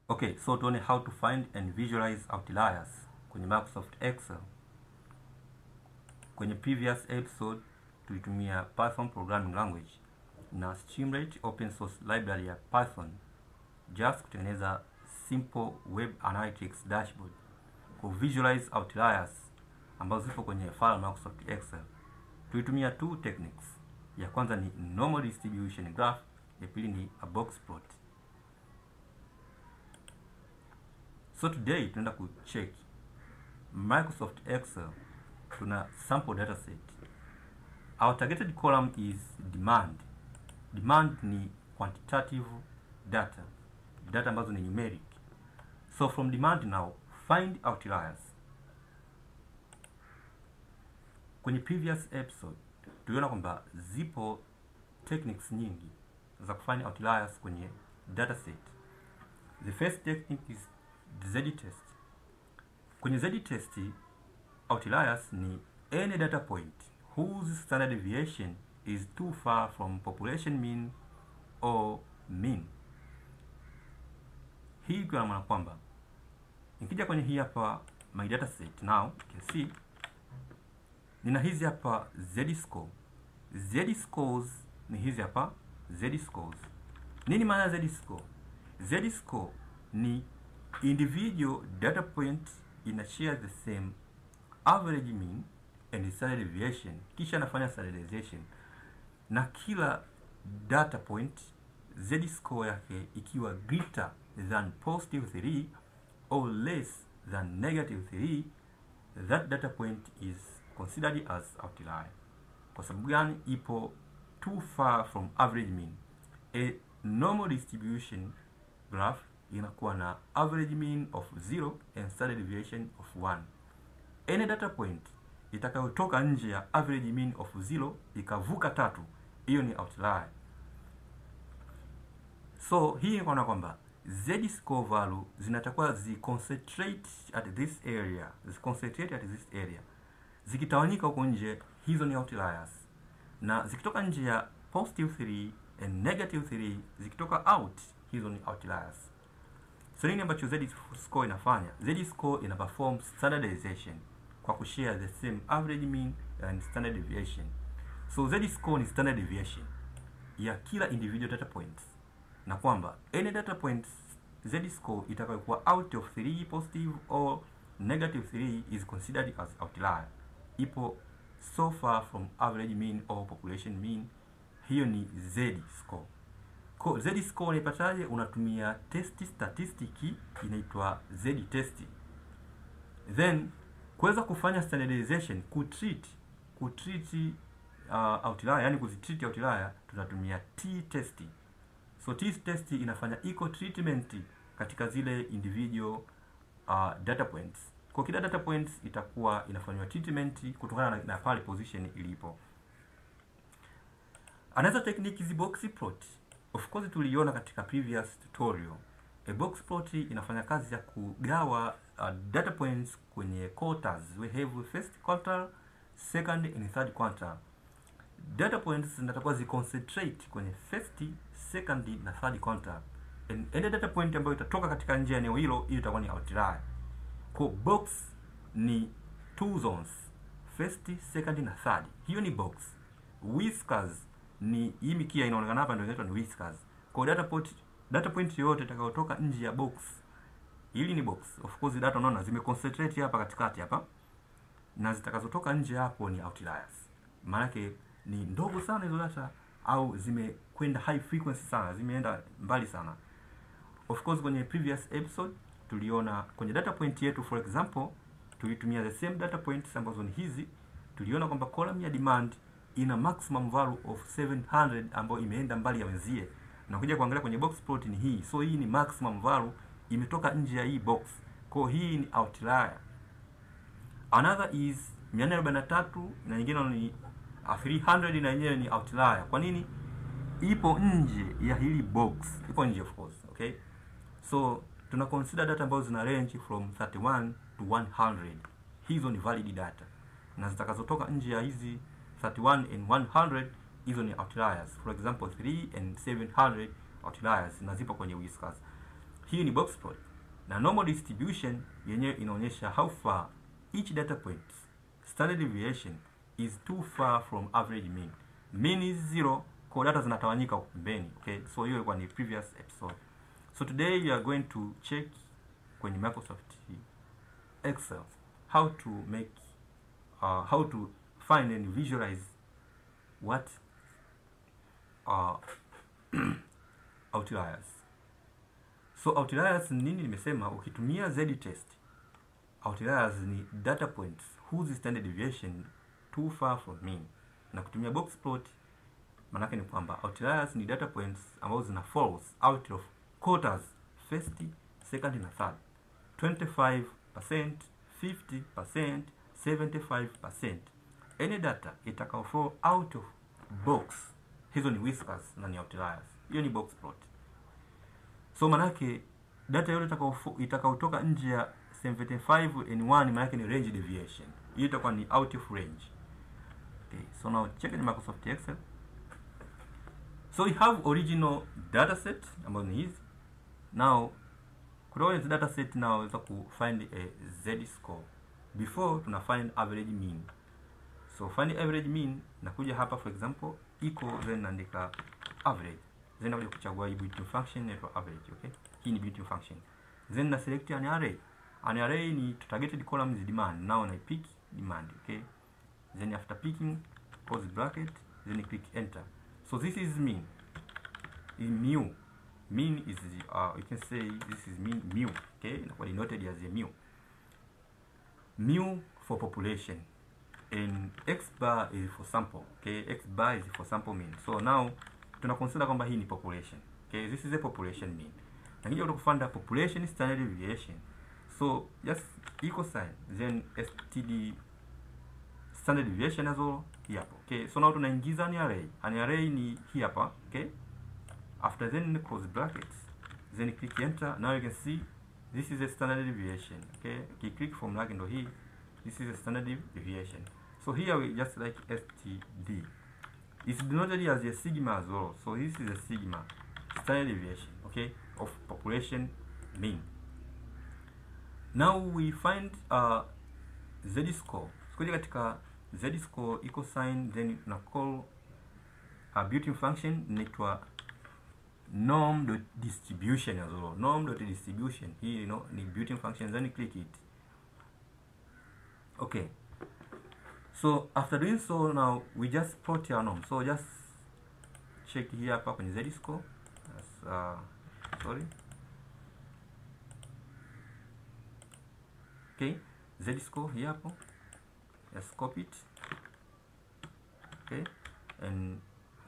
Okay, so tuone how to find and visualize outliers kwenye Microsoft Excel. Kwenye previous episode tulitumia Python programming language na Streamlit open source library ya Python just kutengeneza simple web analytics dashboard ku visualize outliers ambazo zipo kwenye file Microsoft Excel. Tulitumia two techniques. Ya kwanza ni normal distribution graph, ya pili ni a box plot. So today tunaenda kucheck Microsoft Excel. Tuna sample data set. Our targeted column is demand. Demand ni quantitative data, data ambazo ni numeric. So from demand now, find outliers. Kwenye previous episode tuliona kwamba zipo techniques nyingi za kufanya outliers kwenye data set. The first technique is z-test. Kwenye z-test, outliers ni any data point whose standard deviation is too far from population mean or mean. Hii kwa maana kwamba nikija kwenye hii hapa my data set, now you can see nina hizi hapa z-score. Z-scores ni hizi hapa z-scores. Nini maana z-score? Z-score ni individual data point ina share the same average mean and standard deviation, kisha nafanya standardization, na kila data point z-score yake ikiwa greater than positive 3 or less than negative 3, that data point is considered as outlier. Kwa sababu gani? Ipo too far from average mean. A normal distribution graph inakuwa na average mean of 0 and standard deviation of 1. Any data point itakayotoka nje ya average mean of 0 ikavuka 3, hiyo ni outlier. So hii inaona kwamba z-score value zinatakiwa ziconcentrate at this area, zikitawanyika huko nje, hizo ni outliers. Na zikitoka nje ya positive 3 and negative 3, zikitoka out, hizo ni outliers. So nini ambacho z-score inafanya? Z-score ina perform standardization kwa kushare the same average mean and standard deviation. So z-score ni standard deviation ya kila individual data points, na kwamba any data points z-score itakayokuwa out of 3 positive or negative 3 is considered as outlier. Ipo so far from average mean or population mean, hiyo ni z-score. Kwa z-score unaipataje? Unatumia test statistiki inaitwa z-test. Then kuweza kufanya standardization, kutreat outlier, yani kuzitreat outlier, tunatumia t-test. So t-test inafanya equal treatment katika zile individual data points. Kwa kila data points itakuwa inafanywa treatment kutokana na pale position ilipo. Another technique is box plot. Of course tuliona katika previous tutorial. A box plot inafanya kazi ya kugawa data points kwenye quarters. We have first quartile, second and third quartile. Data points zinatakiwa ziconcentrate kwenye first, second na third quartile. And any data point ambayo itatoka katika nje ya eneo hilo, hiyo itakuwa ni outlier. Kwa box ni two zones, first, second na third. Hiyo ni box. Whiskers ni hii mikia inaonekana hapa, ndio inaitwa ni whiskers. Kwa data point yote itakayotoka nje ya box, hili ni box. Of course data unaona zimeconcentrate hapa katikati hapa, na zitakazotoka nje hapo ni outliers. Maana yake ni ndogo sana hizo data, au zimekwenda high frequency sana, zimeenda mbali sana. Of course kwenye previous episode tuliona kwenye data point yetu, for example tulitumia the same data points ambazo ni hizi. Tuliona kwamba column ya demand ina maximum value of 700 ambayo imeenda mbali ya wenzie, na kuja kuangalia kwenye box plot ni hii. So hii ni maximum value imetoka nje ya hii box, kwa hii ni outlier. Another is 443 na nyingine ni 300 na yenyewe ni outlier. Kwa nini? Ipo nje ya hili box, ipo nje of course, okay? So tuna consider data ambazo zina range from 31 to 100. Hizo ni valid data, na zitakazotoka nje ya hizi 31 and 100, hizo ni outliers. For example 3 and 700 outliers, na zipo kwenye whiskers. hii ni box plot, na normal distribution yenyewe inaonyesha how far each data point standard deviation is too far from average mean. Mean is 0, kwa data zinatawanyika pembeni. Okay, so hiyo ilikuwa ni previous episode. So today we are going to check kwenye Microsoft Excel how to make how to find and visualize what outliers. So outliers nini? Nimesema ukitumia z-test, outliers ni data points whose standard deviation too far from mean, na kutumia box plot manake ni kwamba outliers ni data points ambazo zina falls out of quarters, first, second na third, 25%, 50%, 75%. Any data itakao fall out of box, hizo ni whiskers na ni outliers. Hiyo ni box plot. So manake data yote itakaotoka nje ya 75 and 1 manake ni range deviation. Hiyo itakuwa ni out of range. Okay, so now check in Microsoft Excel. So we have original data set ambazo ni hizi. Now kutoka hizi data set now unaweza ku find a z score. Before tuna find average mean. So find average mean, nakuja hapa for example equal, then naandika average, then nakuja kuchagua hii built-in function inaitwa average. Okay, hii ni built-in function, then na select an array. An array ni targeted columns demand. Now na pick demand. Okay, then after picking close bracket, then click enter. So this is mean. In mu, mean is you can say this is mean mu. Okay, inakuwa denoted as a mu. Mu for population and x bar is for sample. Okay, x bar is for sample mean. So now tuna consider kwamba hii ni population. Okay, this is a population mean. Na kija kufanda population standard deviation, so just equal sign then std standard deviation as well hii hapa. Okay, so now tunaingiza an array. An array ni hii hapa. Okay, after then close brackets, then click enter. Now you can see this is a standard deviation. Okay, click formula ndo hii, this is a standard deviation. So here we just like std. It's denoted as a sigma as well. So this is a sigma standard deviation, okay, of population mean. Now we find z score. So katika z score equal sign, then na call a built-in function inaitwa norm.distribution as well. Norm.distribution hii ni built-in function, then click it. Okay, so after doing so, now we just plot your norm. So just check here hapa kwenye z score. Sorry. Okay, z score here hapo. Just copy it. Okay, and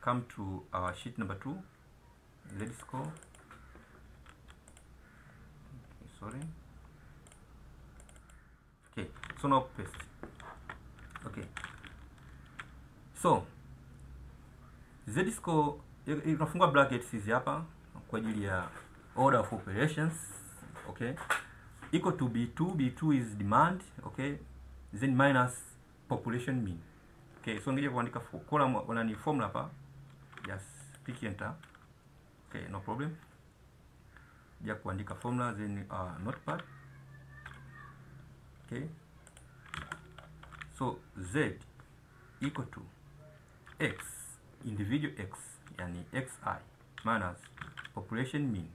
come to our sheet number 2. Z score. Okay, sorry. Okay, so now paste. Okay, so z score tunafungua brackets hizi hapa kwa ajili ya order of operations. Okay, equal to b2 is demand. Okay, then minus population mean. Okay, so ngija kuandika column wana ni formula hapa, just click enter. Okay, no problem. Ja kuandika formula, then notepad. Okay, so z equal to x, individual x, yani xi minus population mean,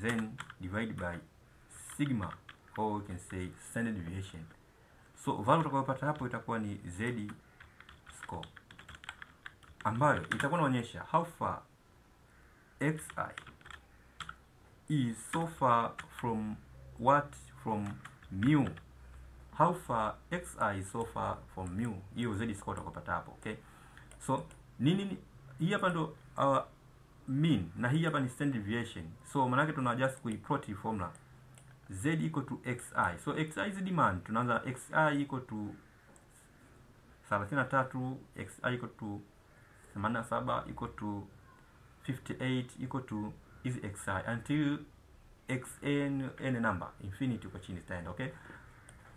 then divided by sigma, or we can say standard deviation. So value utakayopata hapo itakuwa ni z score, ambayo itakuwa inaonyesha how far xi is so far from what, from mu. How far xi is so far from mu, hiyo z score utakopata hapo. Okay, so nini hii hapa ndo mean na hii hapa ni standard deviation. So maana yake tuna just kuiplot hii formula z equal to xi. So xi is demand, tunaanza xi equal to 33, xi equal to 87, equal to 58, equal to is xi until xn n number infinity kwa chini stand. Okay,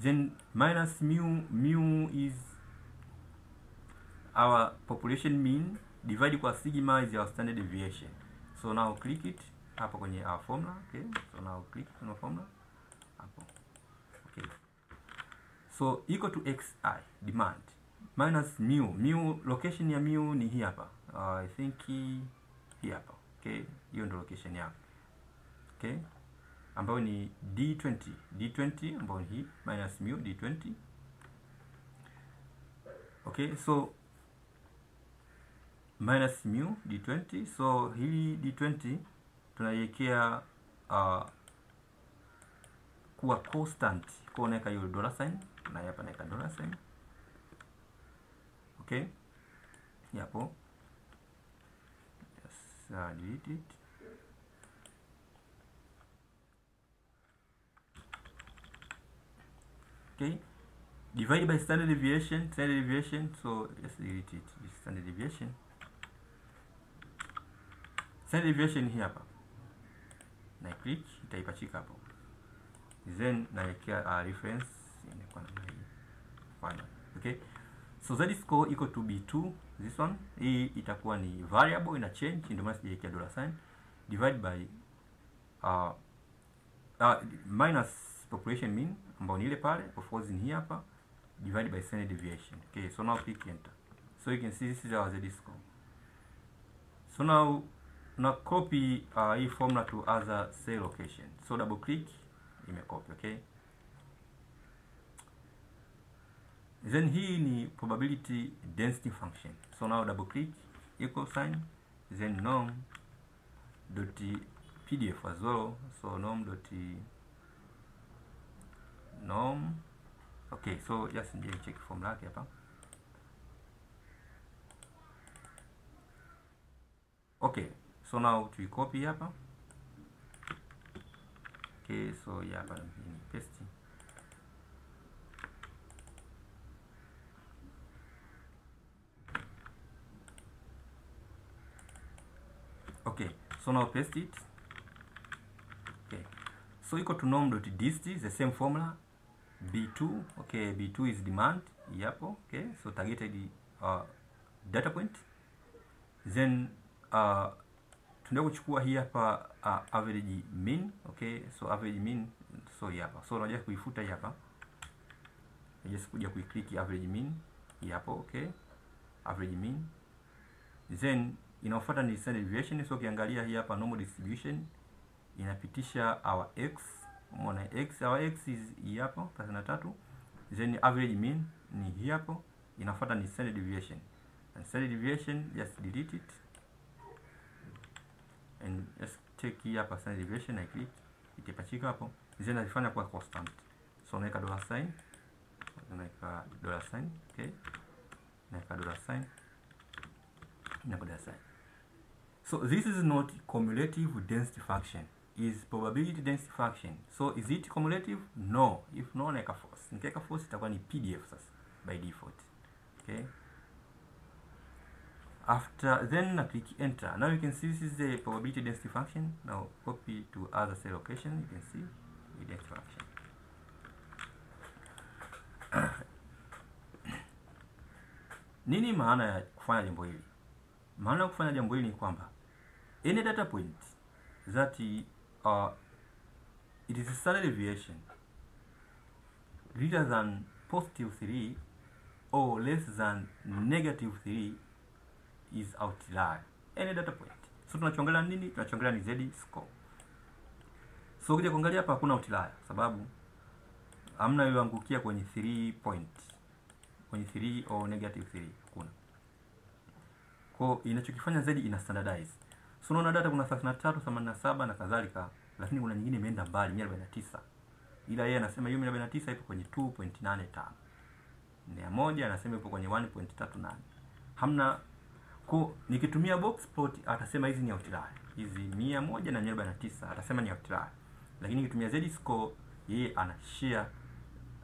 then minus mu is our population mean, divide kwa sigma is our standard deviation. So now click it, hapo kwenye our formula. Okay, so now click on formula hapo. Okay, so equal to xi demand minus mu location ya mu ni hii hapa. I think hii hapa. Okay, hiyo ndio location yako. Okay, ambayo ni d20 ambayo ni hii minus mu d20. Okay, so minus mu d20, so hii d20 tunaiwekea kuwa constant, kwa unaweka hiyo dollar sign na hapa naweka dollar sign. Okay, hapo yes, delete it. Okay, divide by standard deviation, so let's delete it. This standard deviation, hii hapa na click, itaipachika hapo, then nawekea reference inakuwa namna hii final. Okay, so z score equal to b2, this one, hii itakuwa ni variable ina change, ndio maana sijawekea dollar sign, divide by minus population mean ambayo ni ile pale, of course ni hii hapa, divide by standard deviation. Okay, so now click enter, so you can see this is our z score. So now na copy hii formula to other cell location, so double click, imecopy. Okay, then hii ni probability density function, so now double click, equal sign, then norm dot pdf as well, so norm dot norm. Okay, so just check formula yake hapa. Okay, so now to copy hapa. Okay, so hapa ni paste. Okay, so now paste it. Okay, so equal to norm.dist, the same formula, b2. Okay, b2 is demand yapo. Okay, so targeted data point, then tunataka kuchukua hii hapa average mean. Okay, so average mean, so hapa, so unajua kuifuta hii hapa, just kuja kuiclick average mean hapo. Okay, average mean, then inafuata ni standard deviation. So ukiangalia hii hapa normal distribution inapitisha our x, umeona x, our x is hii hapo 33, then average mean ni hii hapo, inafuata ni standard deviation, and standard deviation just delete it and just check hii hapa standard deviation, I click, itapachika hapo, then alifanya kwa constant, so naweka dollar sign, okay, naweka dollar sign, so this is not cumulative density function, is probability density function. So is it cumulative? No. If no, naweka false. Nikiweka false itakuwa ni pdf sasa by default. Okay, after then na click enter. Now you can see this is the probability density function. Now copy to other cell location, you can see the density function. Nini maana ya kufanya jambo hili? Maana ya kufanya jambo hili ni kwamba any data point that it is a standard deviation greater than positive 3 or less than negative 3 is outlier. Any data point. So tunachongelea nini? Tunachongelea ni z score. So ukija kuangalia hapa hakuna outlier, sababu hamna iliyoangukia kwenye 3 point, kwenye 3 au negative 3 hakuna. Kwa inachokifanya zaidi ina standardize. So unaona data kuna 33, 87 na kadhalika, lakini kuna nyingine imeenda mbali 149. Ila yeye anasema hiyo 149 ipo kwenye 2.85. 100 anasema ipo kwenye 1.38. Hamna, kwa nikitumia box plot atasema hizi ni outlier. Hizi 100 na 149 atasema ni outlier. Lakini nikitumia z score yeye ana share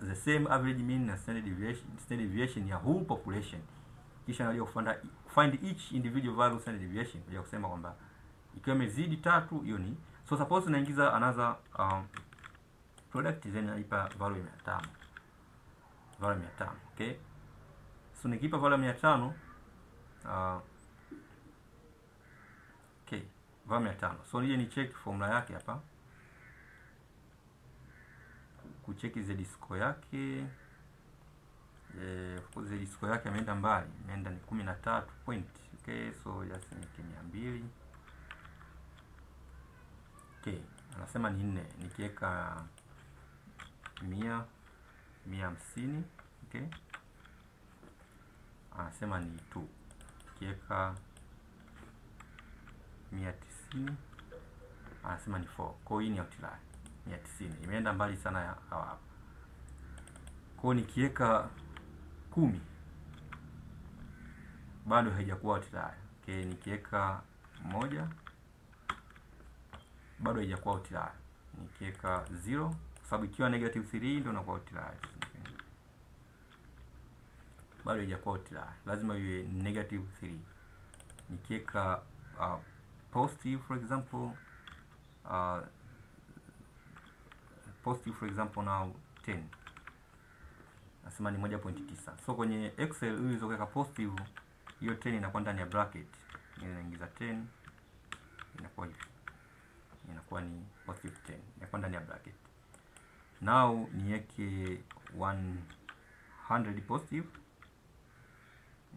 the same average mean na standard deviation ya whole population. Kisha analia find each individual value standard deviation, kwa kusema kwamba ikiwa imezidi 3 hiyo ni, so suppose naingiza another product, then naipa value 500, value 500. Okay, so nikipa value 500 okay, var 500. So nije ni check formula yake hapa, kucheki z score yake. Of course z score yake ameenda mbali, ameenda ni 13 point. Okay, so just niweke 200. Okay, anasema ni 4, nikiweka 100, 150. Okay, anasema ni 2, nikiweka 190, anasema ni 4. Kwa hiyo hii ni outlier 190, imeenda mbali sana ya hapa. Kwa hiyo nikiweka 10 bado haijakuwa outlier. Okay, nikiweka 1 bado haijakuwa outlier. Nikiweka 0, kwa sababu ikiwa -3 ndio inakuwa outlier. Okay, bado haijakuwa outlier, lazima iwe -3. Nikiweka positive for example, positive for example now 10, nasema ni 1.9. So kwenye Excel ili uweze positive, hiyo 10 inakuwa ndani ya bracket. Ninaingiza 10, inakuwa hivi, inakuwa ni positive 10, inakuwa ndani ya bracket. Now niweke 100 positive.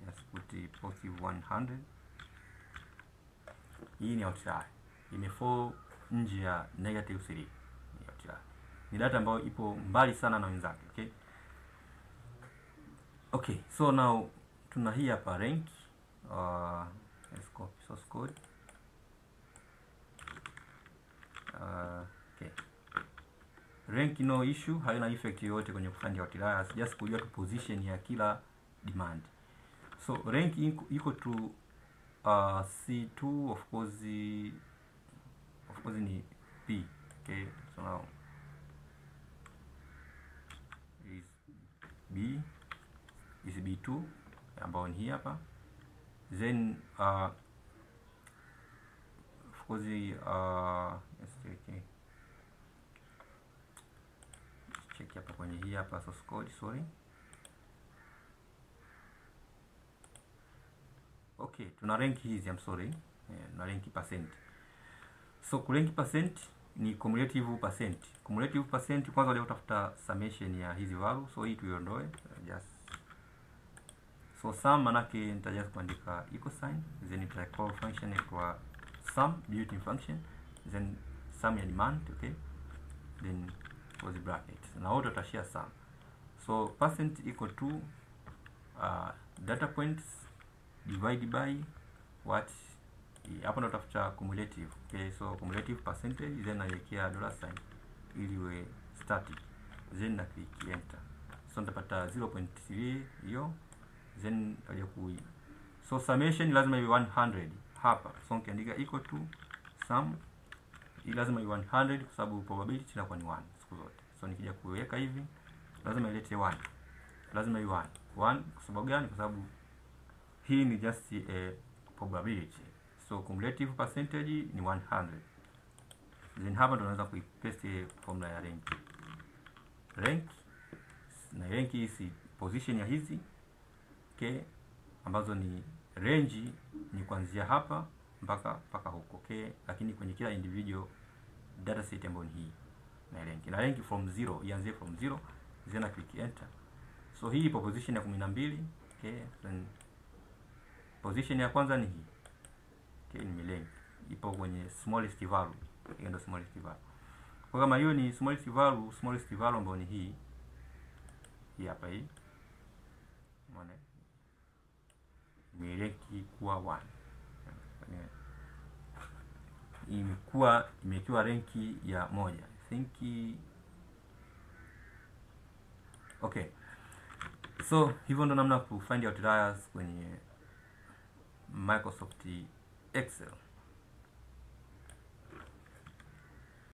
Yes, put positive 100. Hii ni outlier, imefall nje ya -3. Ni outlier, ni data ambayo ipo mbali sana na wenzake. Okay, okay, so now tuna hii hapa rank. Let's copy source code. Okay, rank no issue, haina effect yoyote kwenye kufind outliers, just kujua tu position ya kila demand. So rank iko to C2, of course ni B. Okay, so now is B is B2 ambao ni hii hapa, then of course okay, check hapa kwenye hii hapa source code, sorry. Okay, tuna rank hizi, I'm sorry. Tuna rank percent. So kurank percent ni cumulative percent. Cumulative percent kwanza leo utafuta summation ya hizi value. So hii tuiondoe, just so sum, manake nita just kuandika equal sign, then nita call function kwa sum built-in function, then sum ya demand. Okay, then close bracket, na wote tutashare sum. So percent equal to data points divided by what, hapo ndo utafuta cumulative. Okay, so cumulative percentage, then nawekea $sign ili iwe static, then na click enter. So nitapata 0.3 hiyo, then taja kui, so summation lazima iwe 100 hapa. So nikiandika equal to sum, hii lazima iwe 100 kwa sababu probability inakuwa ni 1 siku zote. So nikija kuweka hivi lazima ilete 1, lazima iwe 1. Kwa sababu gani? Kwa sababu hii ni just a probability. So cumulative percentage ni 100. Then hapa ndo tunaweza kuipaste formula ya rank. Rank na rank hizi position ya hizi, okay, ambazo ni range ni kuanzia hapa mpaka huko. Okay, lakini kwenye kila individual data set ambayo ni hii na rank from 0, ianzie from 0, then na click enter. So hii ipo position ya 12. Okay, then position ya kwanza ni hii. Okay, ni rank ipo kwenye smallest value. Hiyo ndio smallest value. Kwa kama hiyo ni smallest value ambayo ni hii hapa, hii umeona imerank kuwa 1, imekiwa ranki ya 1, I think. Okay, so hivyo ndo namna ku find outliers kwenye Microsoft Excel.